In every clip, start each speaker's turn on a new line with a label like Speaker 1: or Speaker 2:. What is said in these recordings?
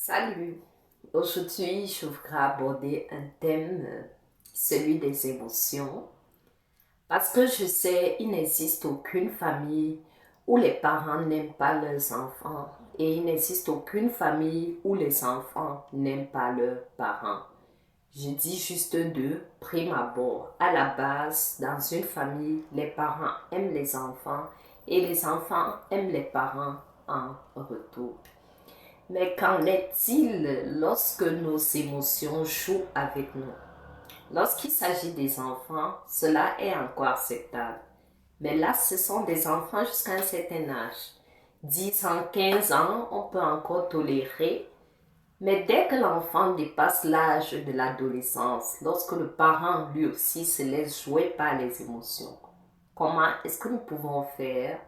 Speaker 1: Salut! Aujourd'hui, je voudrais aborder un thème, celui des émotions, parce que je sais, il n'existe aucune famille où les parents n'aiment pas leurs enfants et il n'existe aucune famille où les enfants n'aiment pas leurs parents. Je dis juste deux, prime abord. À la base, dans une famille, les parents aiment les enfants et les enfants aiment les parents en retour. Mais qu'en est-il lorsque nos émotions jouent avec nous? Lorsqu'il s'agit des enfants, cela est encore acceptable. Mais là, ce sont des enfants jusqu'à un certain âge. 10 ans, 15 ans, on peut encore tolérer. Mais dès que l'enfant dépasse l'âge de l'adolescence, lorsque le parent lui aussi se laisse jouer par les émotions, comment est-ce que nous pouvons faire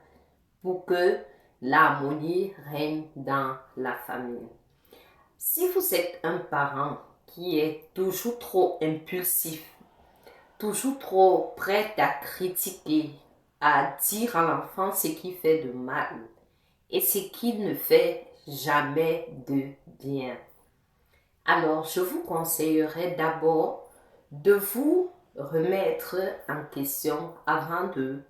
Speaker 1: pour que l'harmonie règne dans la famille? Si vous êtes un parent qui est toujours trop impulsif, toujours trop prêt à critiquer, à dire à l'enfant ce qu'il fait de mal et ce qu'il ne fait jamais de bien, alors je vous conseillerais d'abord de vous remettre en question avant de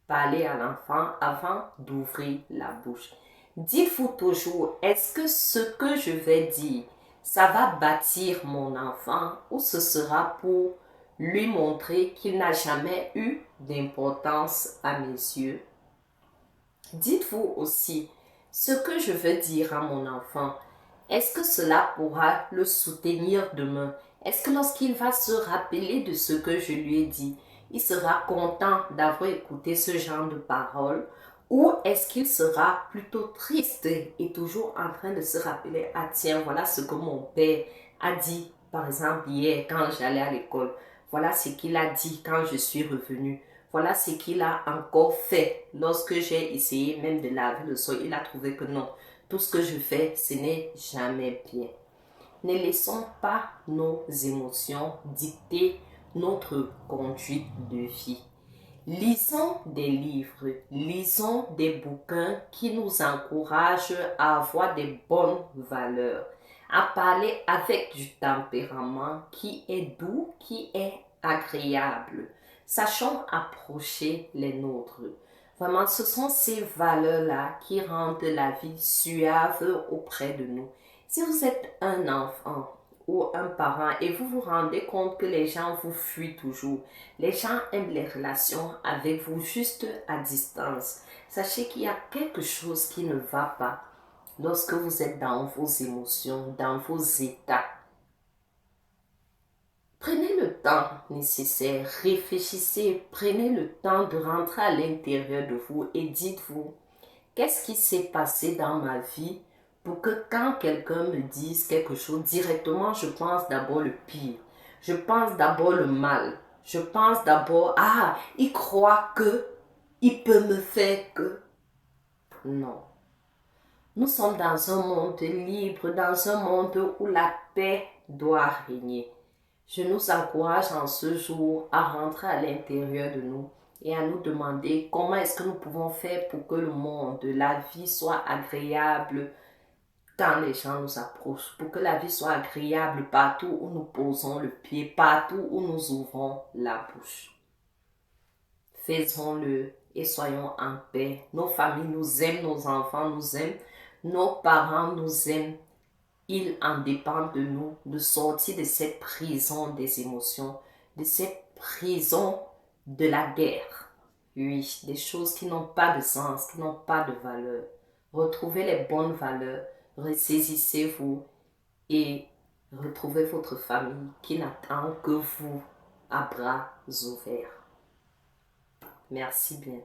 Speaker 1: parler à l'enfant, avant d'ouvrir la bouche. Dites-vous toujours, est-ce que ce que je vais dire, ça va bâtir mon enfant ou ce sera pour lui montrer qu'il n'a jamais eu d'importance à mes yeux? Dites-vous aussi, ce que je veux dire à mon enfant, est-ce que cela pourra le soutenir demain? Est-ce que lorsqu'il va se rappeler de ce que je lui ai dit, il sera content d'avoir écouté ce genre de paroles? Ou est-ce qu'il sera plutôt triste et toujours en train de se rappeler, ah tiens, voilà ce que mon père a dit, par exemple, hier quand j'allais à l'école. Voilà ce qu'il a dit quand je suis revenue. Voilà ce qu'il a encore fait lorsque j'ai essayé même de laver le sol. Il a trouvé que non, tout ce que je fais, ce n'est jamais bien. Ne laissons pas nos émotions dicter notre conduite de vie. Lisons des livres, lisons des bouquins qui nous encouragent à avoir des bonnes valeurs, à parler avec du tempérament qui est doux, qui est agréable. Sachons approcher les nôtres. Vraiment, ce sont ces valeurs-là qui rendent la vie suave auprès de nous. Si vous êtes un enfant ou un parent et vous vous rendez compte que les gens vous fuient toujours, les gens aiment les relations avec vous juste à distance, sachez qu'il y a quelque chose qui ne va pas lorsque vous êtes dans vos émotions, dans vos états. Prenez le temps nécessaire, réfléchissez, prenez le temps de rentrer à l'intérieur de vous et dites-vous, qu'est-ce qui s'est passé dans ma vie pour que quand quelqu'un me dise quelque chose, directement je pense d'abord le pire, je pense d'abord le mal, je pense d'abord, ah, il croit que, il peut me faire que. Non. Nous sommes dans un monde libre, dans un monde où la paix doit régner. Je nous encourage en ce jour à rentrer à l'intérieur de nous et à nous demander comment est-ce que nous pouvons faire pour que le monde, la vie soit agréable quand les gens nous approchent, pour que la vie soit agréable partout où nous posons le pied, partout où nous ouvrons la bouche. Faisons-le et soyons en paix. Nos familles nous aiment, nos enfants nous aiment, nos parents nous aiment. Il en dépend de nous de sortir de cette prison des émotions, de cette prison de la guerre. Oui, des choses qui n'ont pas de sens, qui n'ont pas de valeur. Retrouvez les bonnes valeurs, ressaisissez-vous et retrouvez votre famille qui n'attend que vous à bras ouverts. Merci bien.